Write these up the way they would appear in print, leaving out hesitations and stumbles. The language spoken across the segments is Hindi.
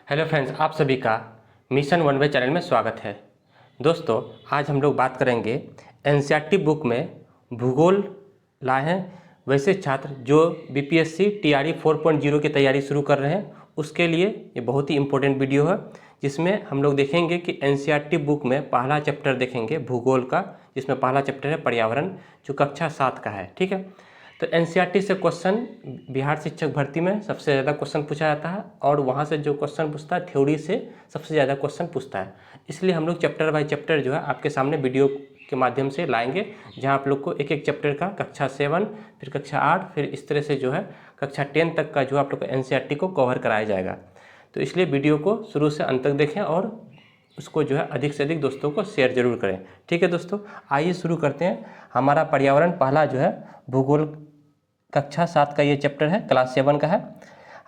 हेलो फ्रेंड्स, आप सभी का मिशन वन वे चैनल में स्वागत है। दोस्तों, आज हम लोग बात करेंगे एनसीईआरटी बुक में भूगोल लाए हैं। वैसे छात्र जो बीपीएससी टीआरई 4.0 की तैयारी शुरू कर रहे हैं उसके लिए ये बहुत ही इम्पोर्टेंट वीडियो है, जिसमें हम लोग देखेंगे कि एनसीईआरटी बुक में पहला चैप्टर देखेंगे भूगोल का, जिसमें पहला चैप्टर है पर्यावरण, जो कक्षा 7 का है। ठीक है, तो एनसीईआरटी से क्वेश्चन बिहार शिक्षक भर्ती में सबसे ज़्यादा क्वेश्चन पूछा जाता है और वहाँ से जो क्वेश्चन पूछता है थ्योरी से सबसे ज़्यादा क्वेश्चन पूछता है। इसलिए हम लोग चैप्टर बाय चैप्टर जो है आपके सामने वीडियो के माध्यम से लाएंगे, जहाँ आप लोग को एक एक चैप्टर का कक्षा 7, फिर कक्षा 8, फिर इस तरह से जो है कक्षा 10 तक का जो आप लोग को एनसीईआरटी को कवर कराया जाएगा। तो इसलिए वीडियो को शुरू से अंत तक देखें और उसको जो है अधिक से अधिक दोस्तों को शेयर जरूर करें। ठीक है दोस्तों, आइए शुरू करते हैं। हमारा पर्यावरण पहला जो है भूगोल कक्षा 7 का ये चैप्टर है, क्लास 7 का है।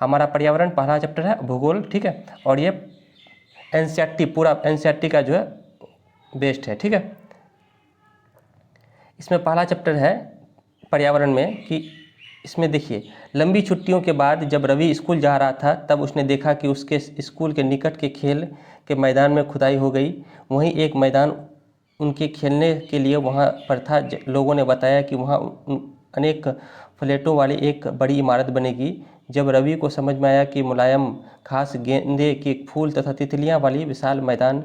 हमारा पर्यावरण पहला चैप्टर है भूगोल। ठीक है, और ये एनसीईआरटी पूरा एनसीईआरटी का जो है बेस्ट है। ठीक है, इसमें पहला चैप्टर है पर्यावरण में कि इसमें देखिए, लंबी छुट्टियों के बाद जब रवि स्कूल जा रहा था तब उसने देखा कि उसके स्कूल के निकट के खेल के मैदान में खुदाई हो गई। वहीं एक मैदान उनके खेलने के लिए वहां पर था। लोगों ने बताया कि वहां अनेक फ्लैटों वाली एक बड़ी इमारत बनेगी। जब रवि को समझ में आया कि मुलायम घास, गेंदे के फूल तथा तितलियां वाली विशाल मैदान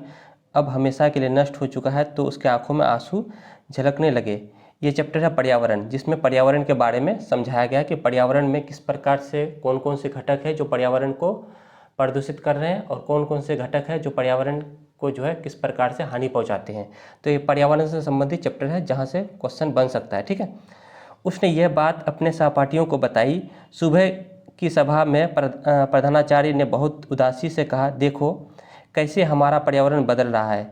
अब हमेशा के लिए नष्ट हो चुका है, तो उसके आंखों में आंसू झलकने लगे। ये चैप्टर है पर्यावरण, जिसमें पर्यावरण के बारे में समझाया गया कि पर्यावरण में किस प्रकार से कौन कौन से घटक है जो पर्यावरण को प्रदूषित कर रहे हैं और कौन कौन से घटक है जो पर्यावरण को जो है किस प्रकार से हानि पहुंचाते हैं। तो ये पर्यावरण से संबंधित चैप्टर है जहाँ से क्वेश्चन बन सकता है। ठीक है, उसने यह बात अपने सहपाठियों को बताई। सुबह की सभा में प्रधानाचार्य ने बहुत उदासी से कहा, देखो कैसे हमारा पर्यावरण बदल रहा है।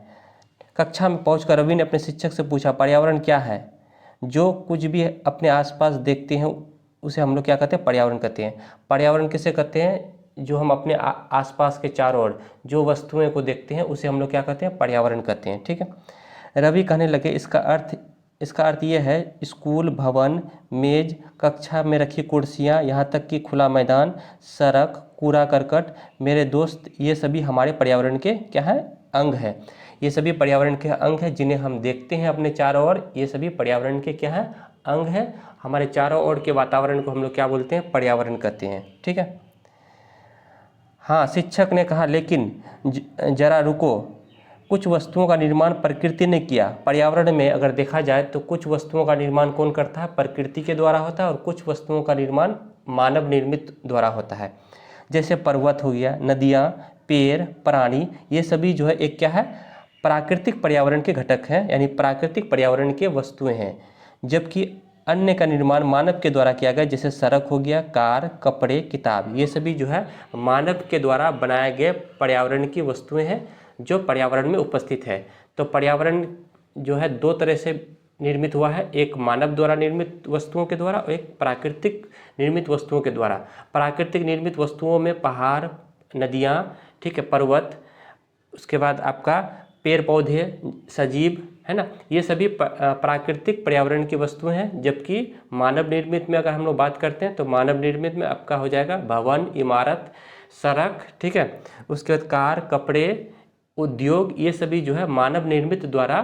कक्षा में पहुंचकर रवि ने अपने शिक्षक से पूछा, पर्यावरण क्या है? जो कुछ भी अपने आसपास देखते हैं उसे हम लोग क्या कहते हैं? पर्यावरण कहते हैं। पर्यावरण किसे कहते हैं? जो हम अपने आसपास के चारों ओर जो वस्तुएं को देखते हैं उसे हम लोग क्या कहते हैं? पर्यावरण कहते हैं। ठीक है, रवि कहने लगे, इसका अर्थ ये है स्कूल, भवन, मेज, कक्षा में रखी कुर्सियाँ, यहाँ तक कि खुला मैदान, सड़क, कूड़ा करकट, मेरे दोस्त, ये सभी हमारे पर्यावरण के क्या है? अंग है। ये सभी पर्यावरण के अंग हैं जिन्हें हम देखते हैं अपने चारों ओर। ये सभी पर्यावरण के क्या है? अंग हैं। हमारे चारों ओर के वातावरण को हम लोग क्या बोलते हैं? पर्यावरण कहते हैं। ठीक है, हाँ, शिक्षक ने कहा, लेकिन जरा रुको, कुछ वस्तुओं का निर्माण प्रकृति ने किया। पर्यावरण में अगर देखा जाए तो कुछ वस्तुओं का निर्माण कौन करता है? प्रकृति के द्वारा होता है, और कुछ वस्तुओं का निर्माण मानव निर्मित द्वारा होता है। जैसे पर्वत हो गया, नदियाँ, पेड़, प्राणी, ये सभी जो है एक क्या है? प्राकृतिक पर्यावरण के घटक हैं, यानी प्राकृतिक पर्यावरण के वस्तुएं हैं। जबकि अन्य का निर्माण मानव के द्वारा किया गया, जैसे सड़क हो गया, कार, कपड़े, किताब, ये सभी जो है मानव के द्वारा बनाए गए पर्यावरण की वस्तुएं हैं जो पर्यावरण में उपस्थित है। तो पर्यावरण जो है दो तरह से निर्मित हुआ है, एक मानव द्वारा निर्मित वस्तुओं के द्वारा और एक प्राकृतिक निर्मित वस्तुओं के द्वारा। प्राकृतिक निर्मित वस्तुओं में पहाड़, नदियाँ, ठीक है, पर्वत, उसके बाद आपका पेड़ पौधे, सजीव, है ना, ये सभी प्राकृतिक पर्यावरण की वस्तुएं हैं। जबकि मानव निर्मित में अगर हम लोग बात करते हैं तो मानव निर्मित में आपका हो जाएगा भवन, इमारत, सड़क, ठीक है, उसके बाद कार, कपड़े, उद्योग, ये सभी जो है मानव निर्मित द्वारा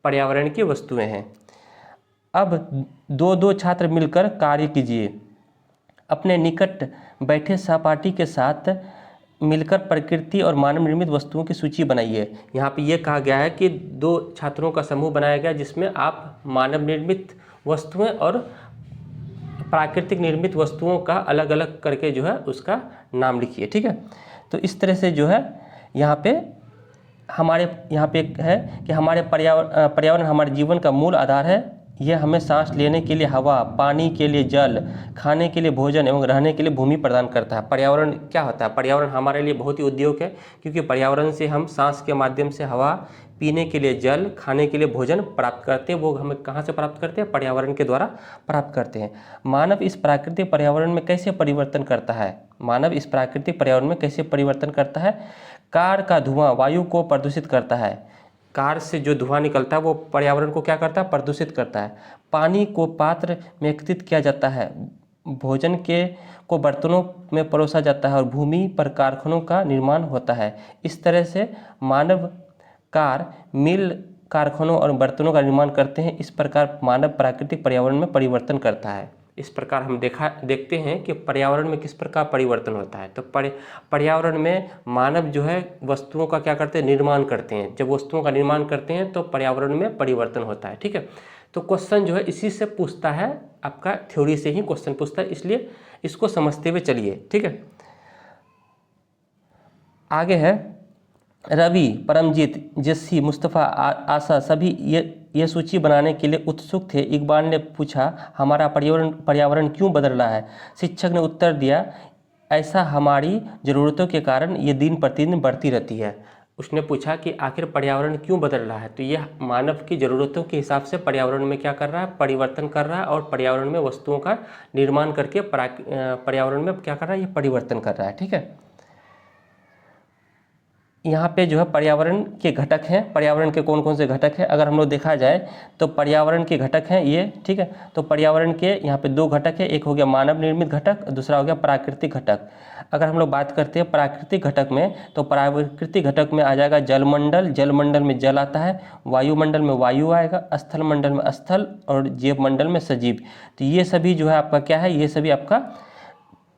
पर्यावरण की वस्तुएं हैं। अब दो दो छात्र मिलकर कार्य कीजिए। अपने निकट बैठे सहपाठी के साथ मिलकर प्रकृति और मानव निर्मित वस्तुओं की सूची बनाइए। यहाँ पे ये कहा गया है कि दो छात्रों का समूह बनाया गया जिसमें आप मानव निर्मित वस्तुएं और प्राकृतिक निर्मित वस्तुओं का अलग अलग करके जो है उसका नाम लिखिए। ठीक है, तो इस तरह से जो है यहाँ पे है कि हमारे पर्यावरण हमारे जीवन का मूल आधार है। यह हमें सांस लेने के लिए हवा, पानी के लिए जल, खाने के लिए भोजन एवं रहने के लिए भूमि प्रदान करता है। पर्यावरण क्या होता है? पर्यावरण हमारे लिए बहुत ही उद्योग है, क्योंकि पर्यावरण से हम सांस के माध्यम से हवा, पीने के लिए जल, खाने के लिए भोजन प्राप्त करते हैं। वो हमें कहाँ से प्राप्त करते हैं? पर्यावरण के द्वारा प्राप्त करते हैं। मानव इस प्राकृतिक पर्यावरण में कैसे परिवर्तन करता है? मानव इस प्राकृतिक पर्यावरण में कैसे परिवर्तन करता है? कार का धुआं वायु को प्रदूषित करता है। कार से जो धुआं निकलता है वो पर्यावरण को क्या करता है? प्रदूषित करता है। पानी को पात्र में एकत्रित किया जाता है, भोजन के को बर्तनों में परोसा जाता है और भूमि पर कारखानों का निर्माण होता है। इस तरह से मानव कार मिल कारखानों और बर्तनों का निर्माण करते हैं। इस प्रकार मानव प्राकृतिक पर्यावरण में परिवर्तन करता है। इस प्रकार हम देखते हैं कि पर्यावरण में किस प्रकार परिवर्तन होता है। तो पर्यावरण में मानव जो है वस्तुओं का क्या करते हैं, निर्माण करते हैं। जब वस्तुओं का निर्माण करते हैं तो पर्यावरण में परिवर्तन होता है। ठीक है, तो क्वेश्चन जो है इसी से पूछता है, आपका थ्योरी से ही क्वेश्चन पूछता है, इसलिए इसको समझते हुए चलिए। ठीक है, आगे है रवि, परमजीत, जस्सी, मुस्तफ़ा, आशा सभी ये सूची बनाने के लिए उत्सुक थे। इकबाल ने पूछा, हमारा पर्यावरण क्यों बदल रहा है? शिक्षक ने उत्तर दिया, ऐसा हमारी ज़रूरतों के कारण ये दिन प्रतिदिन बढ़ती रहती है। उसने पूछा कि आखिर पर्यावरण क्यों बदल रहा है? तो यह मानव की ज़रूरतों के हिसाब से पर्यावरण में क्या कर रहा है, परिवर्तन कर रहा है, और पर्यावरण में वस्तुओं का निर्माण करके पर्यावरण में क्या कर रहा है, ये परिवर्तन कर रहा है। ठीक है, यहाँ पे जो है पर्यावरण के घटक हैं। पर्यावरण के कौन कौन से घटक हैं अगर हम लोग देखा जाए तो पर्यावरण के घटक हैं ये। ठीक है, तो पर्यावरण के यहाँ पे दो घटक है, एक हो गया मानव निर्मित घटक, दूसरा हो गया प्राकृतिक घटक। अगर हम लोग बात करते हैं प्राकृतिक घटक में, तो प्राकृतिक घटक में आ जाएगा जलमंडल, जलमंडल में जल आता है, वायुमंडल में वायु आएगा, स्थल मंडल में स्थल, और जीव मंडल में सजीव। तो ये सभी जो है आपका क्या है, ये सभी आपका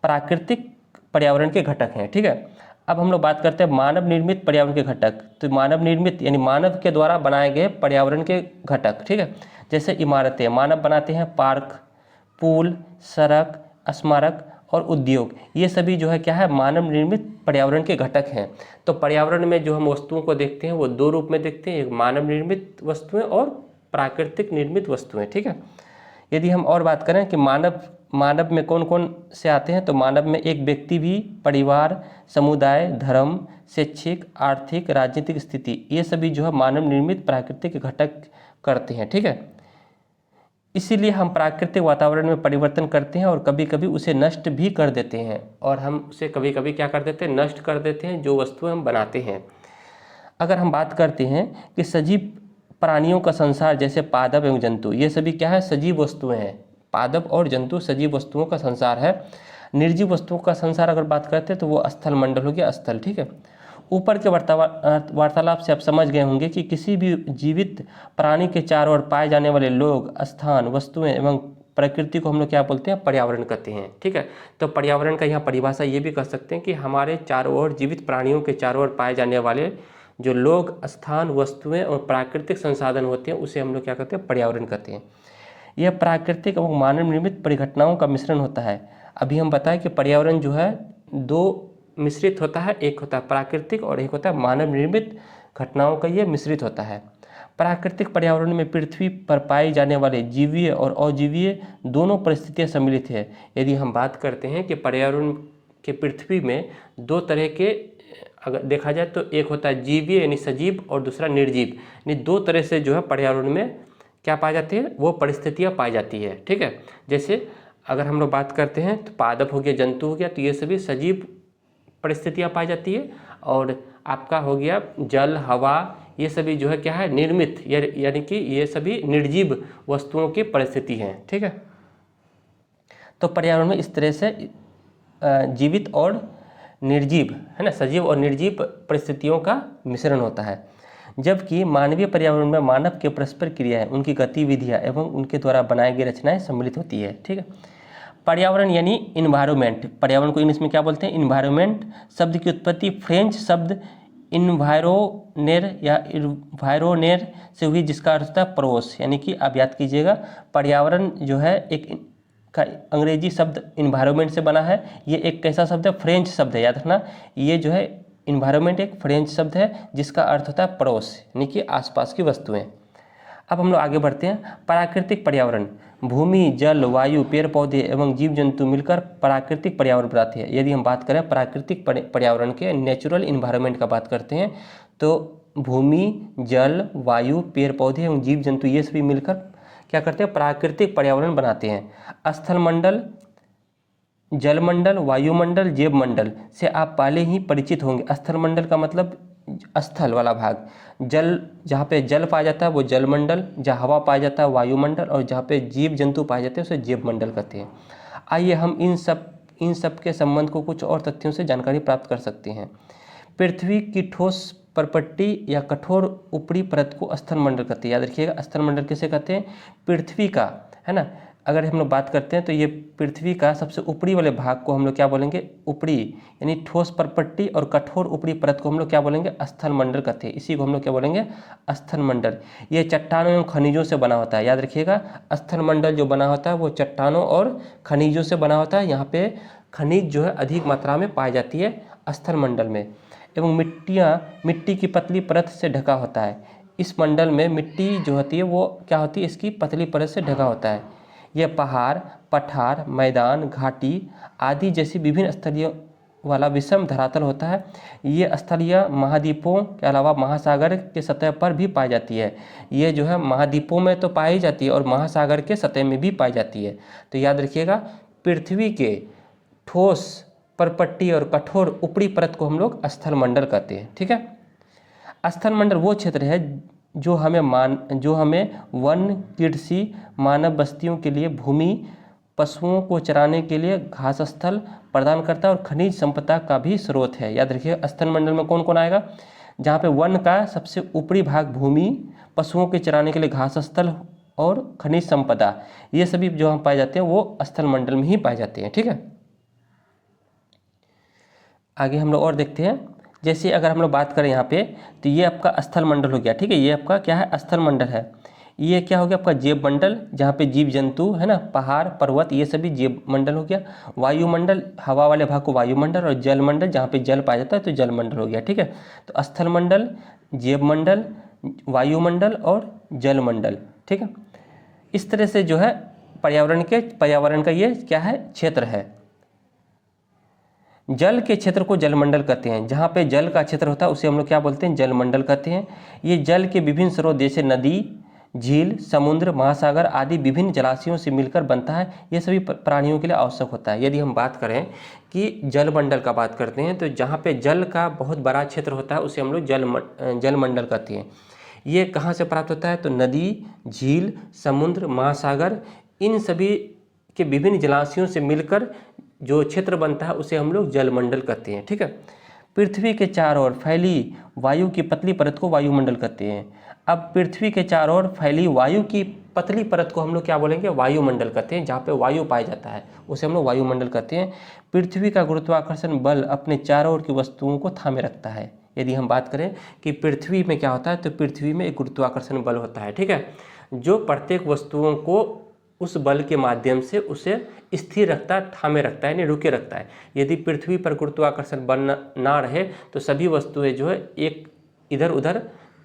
प्राकृतिक पर्यावरण के घटक हैं। ठीक है, अब हम लोग बात करते हैं मानव निर्मित पर्यावरण के घटक। तो मानव निर्मित यानी मानव के द्वारा बनाए गए पर्यावरण के घटक। ठीक है, जैसे इमारतें मानव बनाते हैं, पार्क, पुल, सड़क, स्मारक और उद्योग, ये सभी जो है क्या है, मानव निर्मित पर्यावरण के घटक हैं। तो पर्यावरण में जो हम वस्तुओं को देखते हैं वो दो रूप में देखते हैं, एक मानव निर्मित वस्तुएं और प्राकृतिक निर्मित वस्तुएं। ठीक है, यदि हम और बात करें कि मानव में कौन कौन से आते हैं, तो मानव में एक व्यक्ति भी, परिवार, समुदाय, धर्म, शैक्षिक, आर्थिक, राजनीतिक स्थिति, ये सभी जो है मानव निर्मित प्राकृतिक घटक करते हैं। ठीक है, इसीलिए हम प्राकृतिक वातावरण में परिवर्तन करते हैं और कभी कभी उसे नष्ट भी कर देते हैं, और हम उसे कभी कभी क्या कर देते हैं, नष्ट कर देते हैं, जो वस्तुएं हम बनाते हैं। अगर हम बात करते हैं कि सजीव प्राणियों का संसार, जैसे पादप एवं जंतु, ये सभी क्या है, सजीव वस्तुएं हैं। पादप और जंतु सजीव वस्तुओं का संसार है। निर्जीव वस्तुओं का संसार अगर बात करते हैं तो वो स्थल मंडल हो गया, स्थल। ठीक है, ऊपर के वार्तालाप से आप समझ गए होंगे कि किसी भी जीवित प्राणी के चारों ओर पाए जाने वाले लोग, स्थान, वस्तुएं एवं प्रकृति को हम लोग क्या बोलते हैं, पर्यावरण कहते हैं। ठीक है, तो पर्यावरण का यहाँ परिभाषा ये भी कर सकते हैं कि हमारे चारों ओर जीवित प्राणियों के चारों ओर पाए जाने वाले जो लोग, स्थान, वस्तुएं और प्राकृतिक संसाधन होते हैं, उसे हम लोग क्या कहते हैं, पर्यावरण कहते हैं। यह प्राकृतिक एवं मानव निर्मित परिघटनाओं का मिश्रण होता है। अभी हम बताएं कि पर्यावरण जो है दो मिश्रित होता है, एक होता है प्राकृतिक और एक होता है मानव निर्मित घटनाओं का ये मिश्रित होता है। प्राकृतिक पर्यावरण में पृथ्वी पर पाए जाने वाले जीवीय और अजीवीय दोनों परिस्थितियां सम्मिलित है। यदि हम बात करते हैं कि पर्यावरण के पृथ्वी में दो तरह के अगर देखा जाए तो एक होता है जीवीय यानी सजीव और दूसरा निर्जीव, यानी दो तरह से जो है पर्यावरण में क्या पाई जाती है, वो परिस्थितियाँ पाई जाती है। ठीक है, जैसे अगर हम लोग बात करते हैं तो पादप हो गया, जंतु हो गया, तो ये सभी सजीव परिस्थितियाँ पाई जाती है, और आपका हो गया जल, हवा, ये सभी जो है क्या है, निर्मित, यानी कि ये सभी निर्जीव वस्तुओं की परिस्थिति हैं। ठीक है, तो पर्यावरण में इस तरह से जीवित और निर्जीव है ना, सजीव और निर्जीव परिस्थितियों का मिश्रण होता है। जबकि मानवीय पर्यावरण में मानव के परस्पर क्रियाएं, उनकी गतिविधियां एवं उनके द्वारा बनाई गई रचनाएं सम्मिलित होती है। ठीक है, पर्यावरण यानी इन्वायरमेंट, पर्यावरण को इंग्लिश में क्या बोलते हैं, इन्वायरमेंट। शब्द की उत्पत्ति फ्रेंच शब्द इन्वायरोनेर या इन्वायरोनेर से हुई, जिसका अर्थ होता है पड़ोस। यानी कि आप याद कीजिएगा, पर्यावरण जो है एक का अंग्रेजी शब्द इन्वायरमेंट से बना है। ये एक कैसा शब्द है, फ्रेंच शब्द है, याद रखना। ये जो है इन्वायरमेंट एक फ्रेंच शब्द है जिसका अर्थ होता है पड़ोस, यानी कि आसपास की वस्तुएं। अब हम लोग आगे बढ़ते हैं। प्राकृतिक पर्यावरण, भूमि, जल, वायु, पेड़ पौधे एवं जीव जंतु मिलकर प्राकृतिक पर्यावरण बनाते हैं। यदि हम बात करें प्राकृतिक पर्यावरण के, नेचुरल इन्वायरमेंट का बात करते हैं, तो भूमि, जल, वायु, पेड़ पौधे एवं जीव जंतु ये सभी मिलकर क्या करते हैं, प्राकृतिक पर्यावरण बनाते हैं। स्थल मंडल, जलमंडल, वायुमंडल, जैव मंडल से आप पहले ही परिचित होंगे। स्थल मंडल का मतलब स्थल वाला भाग, जल, जहाँ पे जल पाया जाता है वो जलमंडल, जहाँ हवा पाया जाता है वायुमंडल, और जहाँ पे जीव जंतु पाए जाते हैं उसे जैव मंडल कहते हैं। आइए हम इन सब के संबंध को कुछ और तथ्यों से जानकारी प्राप्त कर सकते हैं। पृथ्वी की ठोस परपट्टी या कठोर ऊपरी परत को स्थल मंडल कहते हैं। याद रखिएगा, स्थल मंडल किसे कहते हैं? पृथ्वी का, है ना। अगर हम लोग बात करते हैं तो ये पृथ्वी का सबसे ऊपरी वाले भाग को हम लोग क्या बोलेंगे? ऊपरी, यानी ठोस परपट्टी और कठोर ऊपरी परत को हम लोग क्या बोलेंगे? स्थल मंडल कहते हैं। इसी को हम लोग क्या बोलेंगे? स्थल मंडल। ये चट्टानों एवं खनिजों से बना होता है। याद रखिएगा, स्थल मंडल जो बना होता है वो चट्टानों और खनिजों से बना होता है। यहाँ पे खनिज जो है अधिक मात्रा में पाई जाती है स्थल मंडल में। एवं मिट्टी की पतली परत से ढका होता है। इस मंडल में मिट्टी जो होती है वो क्या होती है? इसकी पतली परत से ढका होता है। यह पहाड़, पठार, मैदान, घाटी आदि जैसी विभिन्न स्थलीय वाला विषम धरातल होता है। ये स्थलीय महाद्वीपों के अलावा महासागर के सतह पर भी पाई जाती है। ये जो है महाद्वीपों में तो पाई जाती है और महासागर के सतह में भी पाई जाती है। तो याद रखिएगा, पृथ्वी के ठोस परपट्टी और कठोर ऊपरी परत को हम लोग स्थल मंडल कहते हैं। ठीक है, स्थल मंडल वो क्षेत्र है जो हमें वन, कृषि, मानव बस्तियों के लिए भूमि, पशुओं को चराने के लिए घास स्थल प्रदान करता है और खनिज संपदा का भी स्रोत है। याद रखिए, स्थल मंडल में कौन कौन आएगा? जहाँ पे वन का सबसे ऊपरी भाग भूमि, पशुओं के चराने के लिए घास स्थल और खनिज संपदा, ये सभी जो हम पाए जाते हैं वो स्थल मंडल में ही पाए जाते हैं। ठीक है, आगे हम लोग और देखते हैं। जैसे अगर हम लोग बात करें यहाँ पे, तो ये आपका स्थल मंडल हो गया। ठीक है, ये आपका क्या है? स्थल मंडल है। ये क्या हो गया? आपका जैव मंडल, जहाँ पे जीव जंतु है ना, पहाड़ पर्वत, ये सभी जैव मंडल हो गया। वायुमंडल, हवा वाले भाग को वायुमंडल, और जल मंडल, जहाँ पे जल पाया जाता है तो जल मंडल हो गया। ठीक है, तो स्थल मंडल, जैव मंडल, वायुमंडल और जल मंडल। ठीक है, इस तरह से जो है पर्यावरण का ये क्या है? क्षेत्र है। जल के क्षेत्र को जलमंडल कहते हैं। जहाँ पे जल का क्षेत्र होता है उसे हम लोग क्या बोलते हैं? जलमंडल कहते हैं। ये जल के विभिन्न स्रोत जैसे नदी, झील, समुद्र, महासागर आदि विभिन्न जलाशयों से मिलकर बनता है। ये सभी प्राणियों के लिए आवश्यक होता है। यदि हम बात करें कि जलमंडल का बात करते हैं, तो जहाँ पे जल का बहुत बड़ा क्षेत्र होता है उसे हम लोग जलमंडल कहते हैं। ये कहाँ से प्राप्त होता है? तो नदी, झील, समुद्र, महासागर, इन सभी के विभिन्न जलाशयों से मिलकर जो क्षेत्र बनता है उसे हम लोग जलमंडल कहते हैं। ठीक है, पृथ्वी के चारों ओर फैली वायु की पतली परत को वायुमंडल कहते हैं। अब पृथ्वी के चारों ओर फैली वायु की पतली परत को हम लोग क्या बोलेंगे? वायुमंडल कहते हैं। जहाँ पे वायु पाया जाता है उसे हम लोग वायुमंडल कहते हैं। पृथ्वी का गुरुत्वाकर्षण बल अपने चारों ओर की वस्तुओं को थामे रखता है। यदि हम बात करें कि पृथ्वी में क्या होता है, तो पृथ्वी में एक गुरुत्वाकर्षण बल होता है। ठीक है, जो प्रत्येक वस्तुओं को उस बल के माध्यम से उसे स्थिर रखता है, थामे रखता है, यानी रुके रखता है। यदि पृथ्वी पर गुरुत्वाकर्षण बल ना रहे तो सभी वस्तुएं जो है एक इधर उधर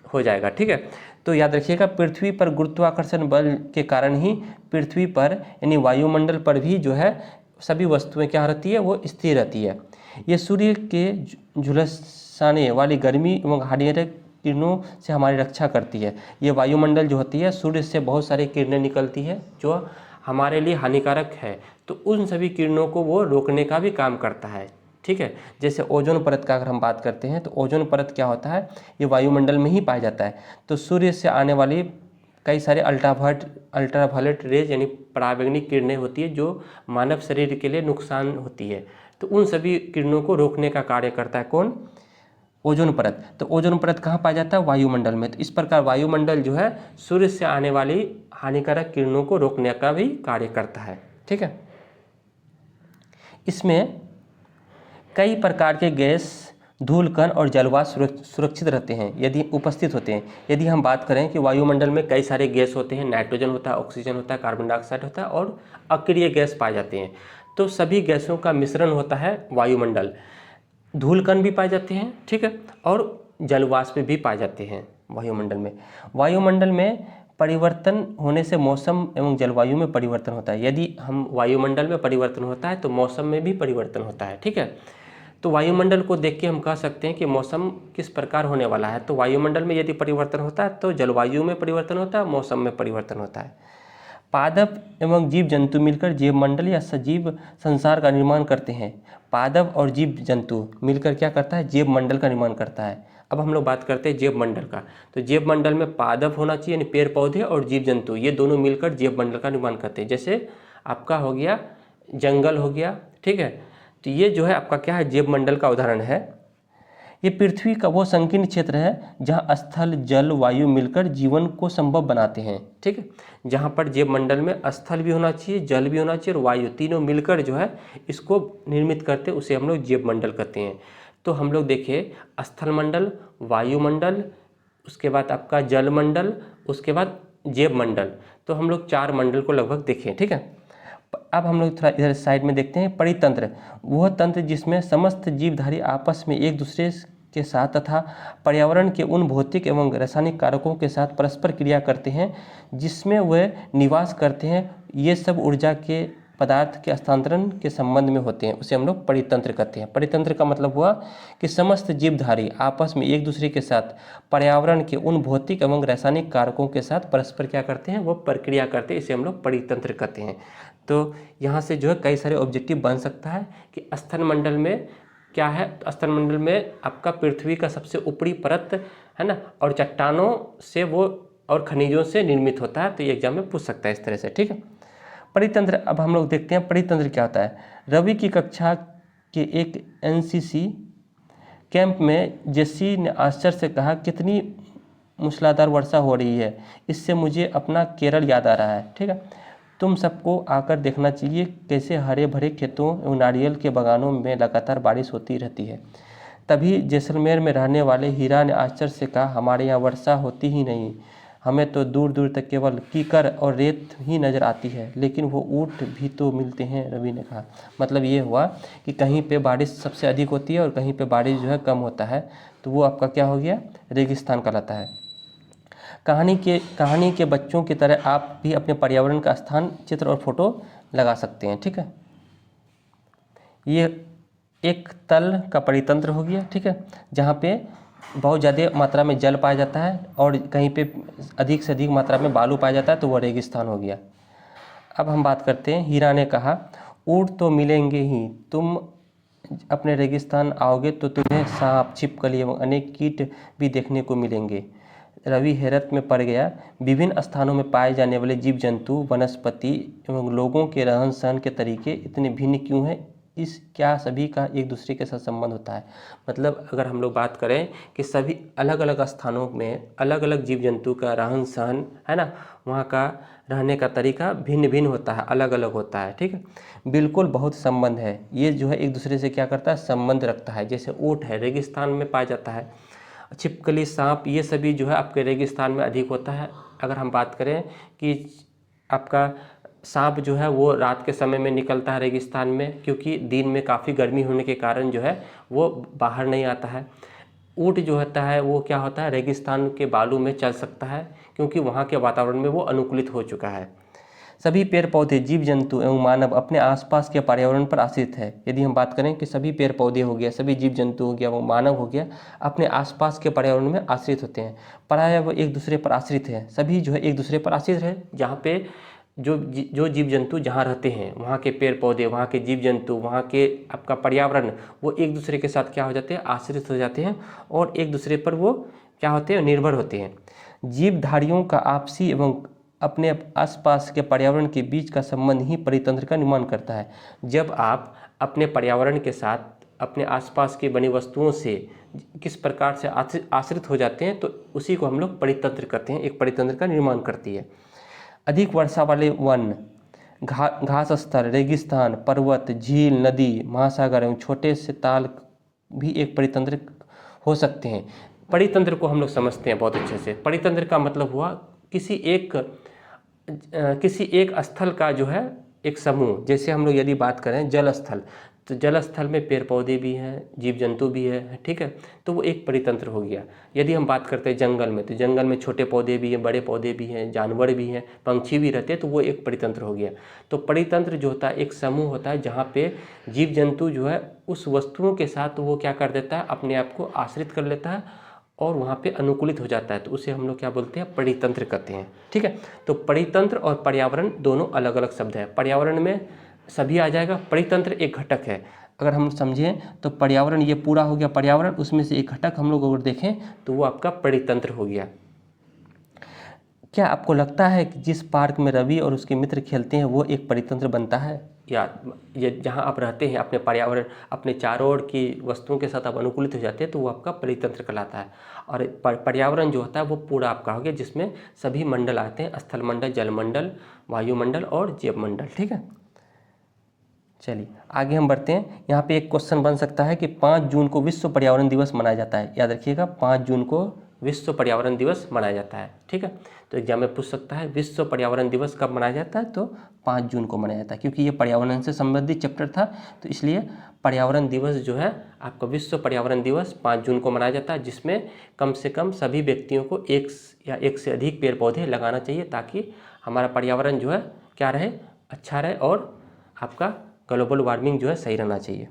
हो जाएगा। ठीक है, तो याद रखिएगा, पृथ्वी पर गुरुत्वाकर्षण बल के कारण ही पृथ्वी पर यानी वायुमंडल पर भी जो है सभी वस्तुएं क्या रहती है? वो स्थिर रहती है। ये सूर्य के झुलसाने वाली गर्मी एवं हानिकारक किरणों से हमारी रक्षा करती है। ये वायुमंडल जो होती है, सूर्य से बहुत सारी किरणें निकलती है जो हमारे लिए हानिकारक है, तो उन सभी किरणों को वो रोकने का भी काम करता है। ठीक है, जैसे ओजोन परत का अगर हम बात करते हैं तो ओजोन परत क्या होता है? ये वायुमंडल में ही पाया जाता है। तो सूर्य से आने वाली कई सारे अल्ट्रावायलेट रेज यानी पराबैंगनी किरणें होती है जो मानव शरीर के लिए नुकसान होती है, तो उन सभी किरणों को रोकने का कार्य करता है कौन? ओजोन परत। तो ओजोन परत कहाँ पाया जाता है? वायुमंडल में। तो इस प्रकार वायुमंडल जो है सूर्य से आने वाली हानिकारक किरणों को रोकने का भी कार्य करता है। ठीक है, इसमें कई प्रकार के गैस, धूल कण और जलवाष्प सुरक्षित रहते हैं यदि उपस्थित होते हैं। यदि हम बात करें कि वायुमंडल में कई सारे गैस होते हैं, नाइट्रोजन होता है, ऑक्सीजन होता है, कार्बन डाइऑक्साइड होता है और अक्रिय गैस पाए जाते हैं, तो सभी गैसों का मिश्रण होता है वायुमंडल। धूल कण भी पाए जाते हैं। ठीक है, और जलवाष्प भी पाए जाते हैं वायुमंडल में। वायुमंडल में परिवर्तन होने से मौसम एवं जलवायु में परिवर्तन होता है। यदि हम वायुमंडल में परिवर्तन होता है तो मौसम में भी परिवर्तन होता है। ठीक है, तो वायुमंडल को देख के हम कह सकते हैं कि मौसम किस प्रकार होने वाला है। तो वायुमंडल में यदि परिवर्तन होता है तो जलवायु में परिवर्तन होता है, मौसम में परिवर्तन होता है। पादप एवं जीव जंतु मिलकर जैव मंडल या सजीव संसार का निर्माण करते हैं। पादप और जीव जंतु मिलकर क्या करता है? जैव मंडल का निर्माण करता है। अब हम लोग बात करते हैं जैव मंडल का। तो जैव मंडल में पादप होना चाहिए यानी पेड़ पौधे और जीव जंतु, ये दोनों मिलकर जैव मंडल का निर्माण करते हैं। जैसे आपका हो गया जंगल हो गया, ठीक है। तो ये जो है आपका क्या है, जैव मंडल का उदाहरण है। ये पृथ्वी का वो संकीर्ण क्षेत्र है जहाँ स्थल, जल, वायु मिलकर जीवन को संभव बनाते हैं, ठीक है। जहाँ पर जैव मंडल में स्थल भी होना चाहिए, जल भी होना चाहिए और वायु, तीनों मिलकर जो है इसको निर्मित करते हैं, उसे हम लोग जैव मंडल कहते हैं। तो हम लोग देखिए स्थल मंडल, वायुमंडल, उसके बाद आपका जल मंडल, उसके बाद जैव मंडल, तो हम लोग 4 मंडल को लगभग देखें, ठीक है। अब हम लोग थोड़ा इधर साइड में देखते हैं परितंत्र, वह तंत्र जिसमें समस्त जीवधारी आपस में एक दूसरे के साथ तथा पर्यावरण के उन भौतिक एवं रासायनिक कारकों के साथ परस्पर क्रिया करते हैं जिसमें वे निवास करते हैं। ये सब ऊर्जा के पदार्थ के हस्तांतरण के संबंध में होते हैं, उसे हम लोग परितंत्र कहते हैं। परितंत्र का मतलब हुआ कि समस्त जीवधारी आपस में एक दूसरे के साथ पर्यावरण के उन भौतिक एवं रासायनिक कारकों के साथ परस्पर क्या करते हैं, वो प्रक्रिया करते हैं, इसे हम लोग परितंत्र कहते हैं। तो यहाँ से जो है कई सारे ऑब्जेक्टिव बन सकता है कि स्थल मंडल में क्या है, तो स्थल मंडल में आपका पृथ्वी का सबसे ऊपरी परत है ना, और चट्टानों से वो और खनिजों से निर्मित होता है। तो ये एग्जाम में पूछ सकता है इस तरह से, ठीक है। परितंत्र, अब हम लोग देखते हैं परितंत्र क्या होता है। रवि की कक्षा के एक एनसीसी कैंप में जेसी ने आश्चर्य से कहा, कितनी मूसलाधार वर्षा हो रही है, इससे मुझे अपना केरल याद आ रहा है, ठीक है। तुम सबको आकर देखना चाहिए कैसे हरे भरे खेतों एवं नारियल के बागानों में लगातार बारिश होती रहती है। तभी जैसलमेर में रहने वाले हीरा ने आश्चर्य से कहा, हमारे यहाँ वर्षा होती ही नहीं, हमें तो दूर दूर तक केवल कीकर और रेत ही नज़र आती है, लेकिन वो ऊँट भी तो मिलते हैं, रवि ने कहा। मतलब ये हुआ कि कहीं पे बारिश सबसे अधिक होती है और कहीं पे बारिश जो है कम होता है, तो वो आपका क्या हो गया, रेगिस्तान कहलाता है। कहानी के बच्चों की तरह आप भी अपने पर्यावरण का स्थान, चित्र और फोटो लगा सकते हैं, ठीक है। ये एक तल का परितंत्र हो गया, ठीक है, जहाँ पे बहुत ज़्यादा मात्रा में जल पाया जाता है और कहीं पे अधिक से अधिक मात्रा में बालू पाया जाता है, तो वह रेगिस्तान हो गया। अब हम बात करते हैं, हीरा ने कहा, ऊँट तो मिलेंगे ही, तुम अपने रेगिस्तान आओगे तो तुम्हें सांप, छिपकली एवं अनेक कीट भी देखने को मिलेंगे। रवि हैरत में पड़ गया, विभिन्न स्थानों में पाए जाने वाले जीव जंतु, वनस्पति एवं लोगों के रहन सहन के तरीके इतने भिन्न क्यों हैं, इस क्या सभी का एक दूसरे के साथ संबंध होता है। मतलब अगर हम लोग बात करें कि सभी अलग अलग स्थानों में अलग अलग जीव जंतु का रहन सहन है ना, वहाँ का रहने का तरीका भिन्न भिन्न होता है, अलग अलग होता है, ठीक है। बिल्कुल बहुत संबंध है, ये जो है एक दूसरे से क्या करता है, संबंध रखता है। जैसे ऊँट है, रेगिस्तान में पाया जाता है, छिपकली, सांप, ये सभी जो है आपके रेगिस्तान में अधिक होता है। अगर हम बात करें कि आपका सांप जो है वो रात के समय में निकलता है रेगिस्तान में, क्योंकि दिन में काफ़ी गर्मी होने के कारण जो है वो बाहर नहीं आता है। ऊँट जो होता है वो क्या होता है, रेगिस्तान के बालू में चल सकता है, क्योंकि वहाँ के वातावरण में वो अनुकूलित हो चुका है। सभी पेड़ पौधे, जीव जंतु एवं मानव अपने आसपास के पर्यावरण पर आश्रित है। यदि हम बात करें कि सभी पेड़ पौधे हो गया, सभी जीव जंतु हो गया, वो मानव हो गया, अपने आसपास के पर्यावरण में आश्रित होते हैं। प्रायः वो एक दूसरे पर आश्रित है, सभी जो है एक दूसरे पर आश्रित है। जहाँ पे जो जीव जंतु जहाँ रहते हैं, वहाँ के पेड़ पौधे, वहाँ के जीव जंतु, वहाँ के आपका पर्यावरण, वो एक दूसरे के साथ क्या हो जाते हैं, आश्रित हो जाते हैं और एक दूसरे पर वो क्या होते हैं, निर्भर होते हैं। जीवधारियों का आपसी एवं अपने आसपास के पर्यावरण के बीच का संबंध ही परितंत्र का निर्माण करता है। जब आप अपने पर्यावरण के साथ अपने आसपास की बनी वस्तुओं से किस प्रकार से आश्रित हो जाते हैं, तो उसी को हम लोग परितंत्र कहते हैं, एक परितंत्र का निर्माण करती है। अधिक वर्षा वाले वन, घास स्थल, रेगिस्तान, पर्वत, झील, नदी, महासागर एवं छोटे से ताल भी एक परितंत्र हो सकते हैं। परितंत्र को हम लोग समझते हैं बहुत अच्छे से। परितंत्र का मतलब हुआ किसी एक स्थल का जो है एक समूह। जैसे हम लोग यदि बात करें जल स्थल, तो जल स्थल में पेड़ पौधे भी हैं, जीव जंतु भी है, ठीक है, तो वो एक परितंत्र हो गया। यदि हम बात करते हैं जंगल में, तो जंगल में छोटे पौधे भी हैं, बड़े पौधे भी हैं, जानवर भी हैं, पंछी भी रहते हैं, तो वो एक परितंत्र हो गया। तो परितंत्र जो होता है एक समूह होता है जहाँ पे जीव जंतु जो है उस वस्तुओं के साथ वो क्या कर देता है, अपने आप को आश्रित कर लेता है और वहाँ पे अनुकूलित हो जाता है, तो उसे हम लोग क्या बोलते हैं, परितंत्र कहते हैं, ठीक है। तो परितंत्र और पर्यावरण दोनों अलग अलग शब्द है। पर्यावरण में सभी आ जाएगा, परितंत्र एक घटक है। अगर हम समझें तो पर्यावरण ये पूरा हो गया पर्यावरण, उसमें से एक घटक हम लोग अगर देखें तो वो आपका परितंत्र हो गया। क्या आपको लगता है कि जिस पार्क में रवि और उसके मित्र खेलते हैं वो एक परितंत्र बनता है? या ये जहाँ आप रहते हैं अपने पर्यावरण, अपने चारों ओर की वस्तुओं के साथ आप अनुकूलित हो जाते हैं तो वो आपका परितंत्र कहलाता है। और पर्यावरण जो होता है वो पूरा आपका हो गया, जिसमें सभी मंडल आते हैं, स्थल मंडल, जलमंडल, वायुमंडल और जैव मंडल। ठीक है, चलिए आगे हम बढ़ते हैं। यहाँ पे एक क्वेश्चन बन सकता है कि 5 जून को विश्व पर्यावरण दिवस मनाया जाता है। याद रखिएगा, 5 जून को विश्व पर्यावरण दिवस मनाया जाता है। ठीक है, तो एग्जाम में पूछ सकता है विश्व पर्यावरण दिवस कब मनाया जाता है, तो 5 जून को मनाया जाता है। क्योंकि ये पर्यावरण से संबंधित चैप्टर था तो इसलिए पर्यावरण दिवस जो है आपका विश्व पर्यावरण दिवस 5 जून को मनाया जाता है, जिसमें कम से कम सभी व्यक्तियों को एक से अधिक पेड़ पौधे लगाना चाहिए, ताकि हमारा पर्यावरण जो है क्या रहे, अच्छा रहे, और आपका ग्लोबल वार्मिंग जो है सही रहना चाहिए।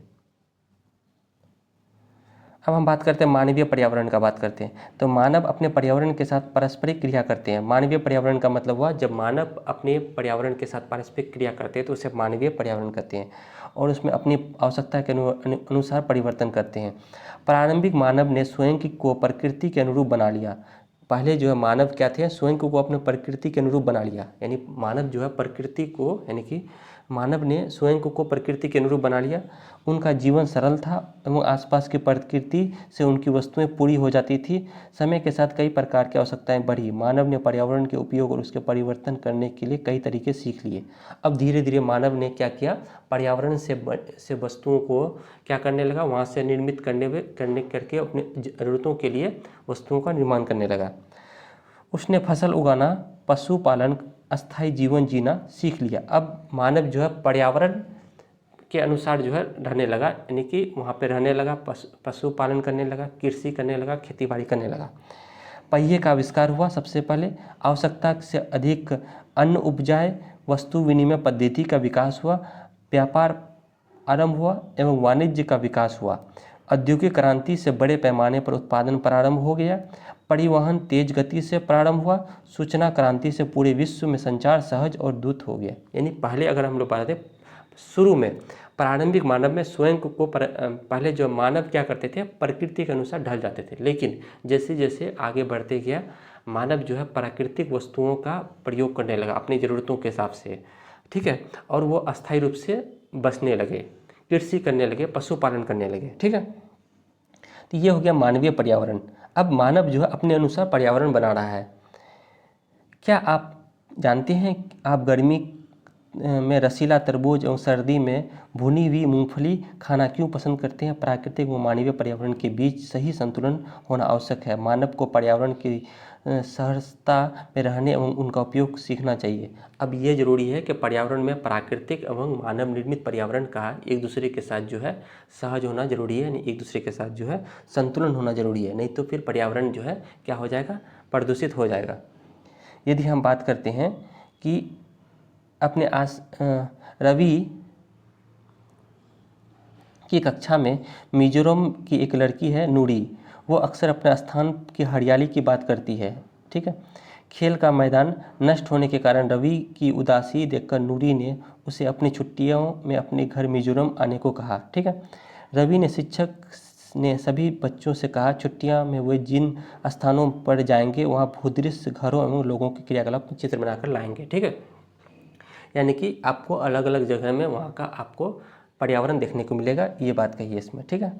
अब हम बात करते हैं मानवीय पर्यावरण का बात करते हैं। तो मानव अपने पर्यावरण के साथ पारस्परिक क्रिया करते हैं। मानवीय पर्यावरण का मतलब हुआ जब मानव अपने पर्यावरण के साथ पारस्परिक क्रिया करते हैं तो उसे मानवीय पर्यावरण कहते हैं, और उसमें अपनी आवश्यकता के अनुसार परिवर्तन करते हैं। प्रारंभिक मानव ने स्वयं को प्रकृति के अनुरूप बना लिया। पहले जो है मानव क्या थे, स्वयं को अपने प्रकृति के अनुरूप बना लिया, यानी मानव जो है प्रकृति को, यानी कि मानव ने स्वयं को प्रकृति के अनुरूप बना लिया। उनका जीवन सरल था एवं आसपास की प्रकृति से उनकी वस्तुएं पूरी हो जाती थी। समय के साथ कई प्रकार की आवश्यकताएं बढ़ी। मानव ने पर्यावरण के उपयोग और उसके परिवर्तन करने के लिए कई तरीके सीख लिए। अब धीरे धीरे मानव ने क्या किया, पर्यावरण से वस्तुओं को क्या करने लगा, वहाँ से निर्मित करके अपनी ज़रूरतों के लिए वस्तुओं का निर्माण करने लगा। उसने फसल उगाना, पशुपालन, अस्थायी जीवन जीना सीख लिया। अब मानव जो है पर्यावरण के अनुसार जो है रहने लगा, यानी कि वहाँ पे रहने लगा, पशुपालन करने लगा, कृषि करने लगा, खेतीबाड़ी करने लगा। पहिए का आविष्कार हुआ सबसे पहले। आवश्यकता से अधिक अन्न उपजाए, वस्तु विनिमय पद्धति का विकास हुआ, व्यापार आरंभ हुआ एवं वाणिज्य का विकास हुआ। औद्योगिक क्रांति से बड़े पैमाने पर उत्पादन प्रारंभ हो गया। परिवहन तेज गति से प्रारंभ हुआ। सूचना क्रांति से पूरे विश्व में संचार सहज और द्रुत हो गया। यानी पहले अगर हम लोग बात करें, शुरू में प्रारंभिक मानव में स्वयं को पहले जो मानव क्या करते थे, प्रकृति के अनुसार ढल जाते थे, लेकिन जैसे जैसे आगे बढ़ते गया मानव जो है प्राकृतिक वस्तुओं का प्रयोग करने लगा अपनी ज़रूरतों के हिसाब से। ठीक है, और वो अस्थायी रूप से बसने लगे, कृषि करने लगे, पशुपालन करने लगे। ठीक है, तो ये हो गया मानवीय पर्यावरण। अब मानव जो है अपने अनुसार पर्यावरण बना रहा है। क्या आप जानते हैं आप गर्मी में रसीला तरबूज और सर्दी में भुनी हुई मूंगफली खाना क्यों पसंद करते हैं? प्राकृतिक व मानवीय पर्यावरण के बीच सही संतुलन होना आवश्यक है। मानव को पर्यावरण की सहजता में रहने एवं उनका उपयोग सीखना चाहिए। अब ये जरूरी है कि पर्यावरण में प्राकृतिक एवं मानव निर्मित पर्यावरण का एक दूसरे के साथ जो है सहज होना जरूरी है, यानी एक दूसरे के साथ जो है संतुलन होना जरूरी है, नहीं तो फिर पर्यावरण जो है क्या हो जाएगा, प्रदूषित हो जाएगा। यदि हम बात करते हैं कि अपने रवि की कक्षा में मिजोरम की एक लड़की है नूरी, वो अक्सर अपने स्थान की हरियाली की बात करती है। ठीक है, खेल का मैदान नष्ट होने के कारण रवि की उदासी देखकर नूरी ने उसे अपनी छुट्टियों में अपने घर मिजोरम आने को कहा। ठीक है, रवि ने शिक्षक ने सभी बच्चों से कहा छुट्टियां में वे जिन स्थानों पर जाएंगे वहाँ भूदृश्य घरों एवं लोगों के क्रियाकलाप चित्र बनाकर लाएंगे। ठीक है, यानी कि आपको अलग अलग जगह में वहाँ का आपको पर्यावरण देखने को मिलेगा, ये बात कही है इसमें। ठीक है,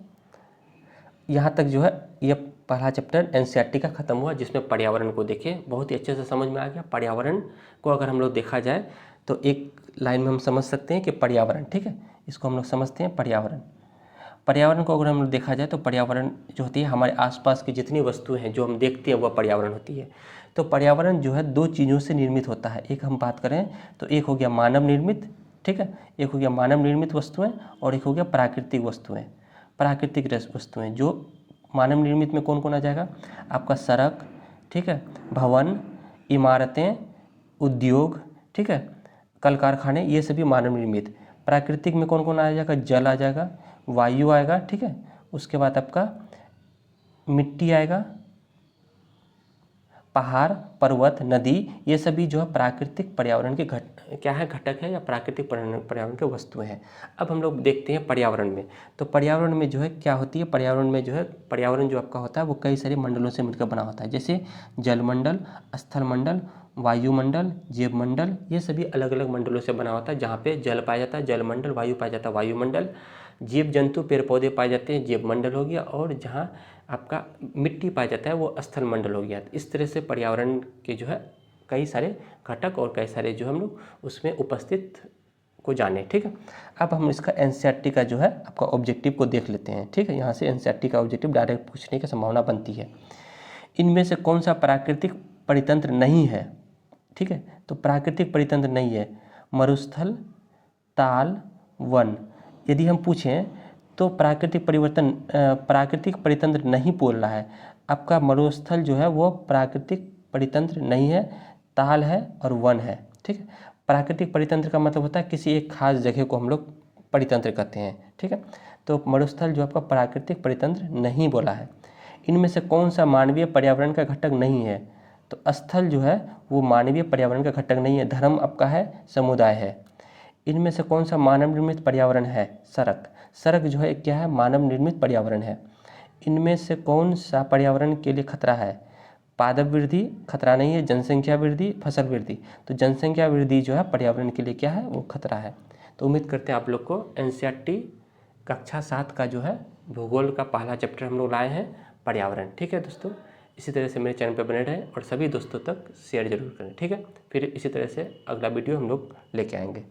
यहाँ तक जो है ये पहला चैप्टर एनसीईआरटी का ख़त्म हुआ, जिसमें पर्यावरण को देखे बहुत ही अच्छे से समझ में आ गया। पर्यावरण को अगर हम लोग देखा जाए तो एक लाइन में हम समझ सकते हैं कि पर्यावरण, ठीक है, इसको हम लोग समझते हैं पर्यावरण। पर्यावरण को अगर हम लोग देखा जाए तो पर्यावरण जो होती है हमारे आसपास की जितनी वस्तुएं हैं जो हम देखते हैं वह पर्यावरण होती है। तो पर्यावरण जो है दो चीज़ों से निर्मित होता है। एक हम बात करें तो एक हो गया मानव निर्मित, ठीक है, एक हो गया मानव निर्मित वस्तुएं और एक हो गया प्राकृतिक वस्तुएं। प्राकृतिक वस्तुएं जो मानव निर्मित में कौन कौन आ जाएगा, आपका सड़क, ठीक है, भवन, इमारतें, उद्योग, ठीक है, कल कारखाने, ये सभी मानव निर्मित। प्राकृतिक में कौन कौन आ जाएगा, जल आ जाएगा, वायु आएगा, ठीक है, उसके बाद आपका मिट्टी आएगा, पहाड़, पर्वत, नदी, ये सभी जो है प्राकृतिक पर्यावरण के घटक है या प्राकृतिक पर्यावरण के वस्तुएं हैं। अब हम लोग देखते हैं पर्यावरण में, तो पर्यावरण में जो है क्या होती है, पर्यावरण में जो है पर्यावरण जो आपका होता है वो कई सारे मंडलों से मिलकर बना होता है, जैसे जलमंडल, स्थल मंडल, वायुमंडल, जीवमंडल, ये सभी अलग अलग मंडलों से बना होता है। जहाँ पे जल पाया जाता है जलमंडल, वायु पाया जाता है वायुमंडल, जीव जंतु पेड़ पौधे पाए जाते हैं जीवमंडल हो गया, और जहाँ आपका मिट्टी पाया जाता है वो स्थल मंडल हो गया। इस तरह से पर्यावरण के जो है कई सारे घटक और कई सारे जो हम लोग उसमें उपस्थित को जाने। ठीक है, अब हम इसका एनसीईआरटी का जो है आपका ऑब्जेक्टिव को देख लेते हैं। ठीक है, यहाँ से एनसीईआरटी का ऑब्जेक्टिव डायरेक्ट पूछने की संभावना बनती है। इनमें से कौन सा प्राकृतिक परितंत्र नहीं है? ठीक है, तो प्राकृतिक परितंत्र नहीं है मरुस्थल, ताल, वन। यदि हम पूछें तो प्राकृतिक परितंत्र नहीं बोल रहा है। आपका मरुस्थल जो है वो प्राकृतिक परितंत्र नहीं है, ताल है और वन है। ठीक है, प्राकृतिक परितंत्र का मतलब होता है किसी एक खास जगह को हम लोग परितंत्र कहते हैं। ठीक है, तो मरुस्थल जो आपका प्राकृतिक परितंत्र नहीं बोला है। इनमें से कौन सा मानवीय पर्यावरण का घटक नहीं है? तो स्थल जो है वो मानवीय पर्यावरण का घटक नहीं है, धर्म आपका है, समुदाय है। इनमें से कौन सा मानव निर्मित पर्यावरण है? सड़क। सड़क जो है क्या है? मानव निर्मित पर्यावरण है। इनमें से कौन सा पर्यावरण के लिए खतरा है? पादप वृद्धि खतरा नहीं है, जनसंख्या वृद्धि, फसल वृद्धि। तो जनसंख्या वृद्धि जो है पर्यावरण के लिए क्या है? वो खतरा है। तो उम्मीद करते हैं आप लोग को एनसीईआरटी कक्षा 7 का जो है भूगोल का पहला चैप्टर हम लोग लाए हैं, पर्यावरण। ठीक है दोस्तों, इसी तरह से मेरे चैनल पर बने रहें और सभी दोस्तों तक शेयर जरूर करें। ठीक है, फिर इसी तरह से अगला वीडियो हम लोग लेके आएंगे।